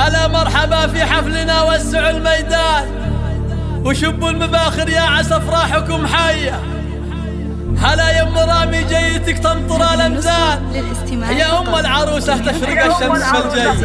هلا مرحبا في حفلنا، وسعوا الميدان وشبوا المباخر يا عسى افراحكم حيه. هلا يا ام رامي جيتك تمطر الامزان، يا ام العروسه تشرق الشمس في الجيه.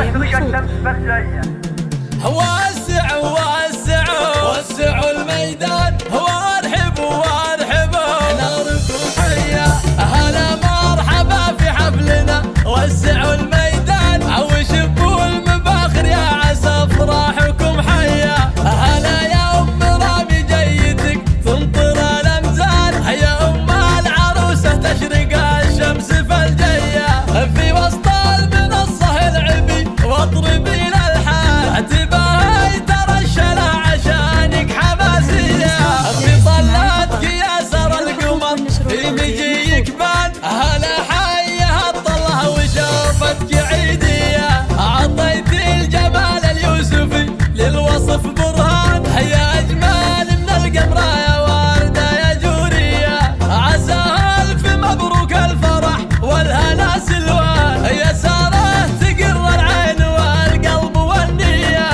وسعوا وسعوا وسعوا الميدان، وارحبوا وارحبوا ناركم حيه. هلا مرحبا في حفلنا، وسعوا الميدان وشبوا المباخر يا عسى افراحكم حيه. هلا يا ام رامي جيتك تمطر الامزان، يا ام العروسه تشرق الشمس في الجيه. في وسط المنصه العبي واطربي للحان، تباهي ترشل عشانك حماسيه. في طلاتك يا سر القمر في مجيك بان، هلا حيه الطله وشوفتك عيديه. عطيت الجمال اليوسفي للوصف برهان، يا اجمل من القمر يا ورده يا جوريه. عسى الف مبروك الفرح والهنا سلوان، يا ساره تقر العين والقلب والنيه.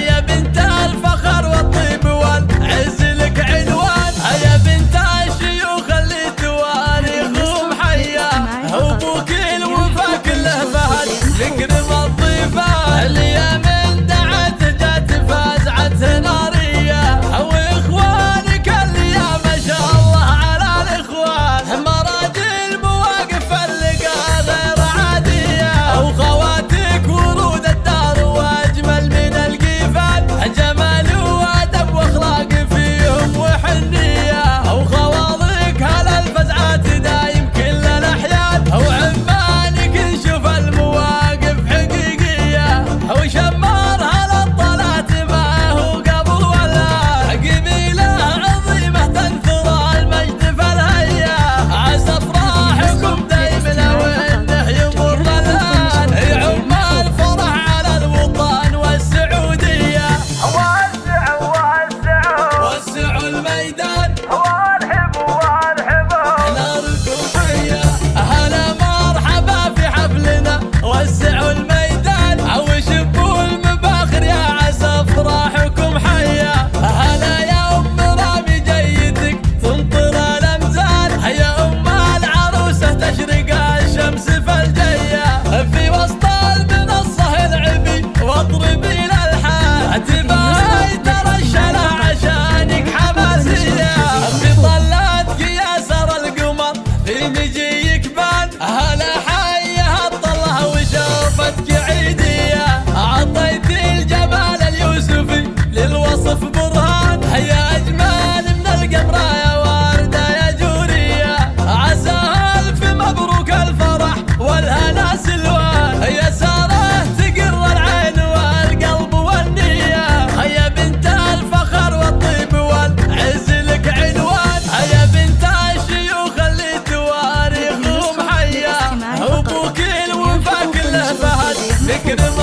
يا بنت الفخر والطيب والعز لك عنوان، يا بنت الشيوخ اللي تواريخهم حيه. ابوك الوفا كله فهد يكرم الضيفان، اللي من دعته جات فازعته ناريه. واخوانك اللي ما شاء الله على الاخوان، مراجل مواقف اللقاء غير عاديه. وخواتك ورود الدار واجمل من القيفان، جمال وادب واخلاق فيهم وحنيه. وخواضك هلا الفزعات دايم كل الاحيان، وعمانك نشوف المواقف حقيقيه. وشمار هلا الطلعت ما هو قبل ولا، قبيله عظيمه تنثر المجد في الهيه. عسى افراحكم دايما وانه يمر الان، يعم الفرح على الوطن والسعوديه. وسعوا وسعوا وسعوا الميدان وارحبوا وارحبوا ناركم حيه. هلا مرحبا في حفلنا، وسعوا الميدان وشبوا المباخر يا عسى افراحكم حيه. هلا يا ام رامي جيتك تمطر الامزان، يا ام العروسه تشرق الشمس في الجيه. في وسط المنصه العبي واطربي للحان، تباهي ترشل عشانك حماسيه. في طلاتك يا سر القمر في مجيك بان، هلا حيه الطله وشوفتك عيديه. عطيت الجمال اليوسفي للوصف برهان، يا اجمل من القمر يا ورده يا جوريه. عسى الف مبروك الفرح والهنا سلوان، يا ساره تقر العين والقلب والنيه. يا بنت الفخر والطيب والعز لك عنوان، يا بنت الشيوخ اللي تواريخهم حيه. ابوك الوفا كله فهد يكرم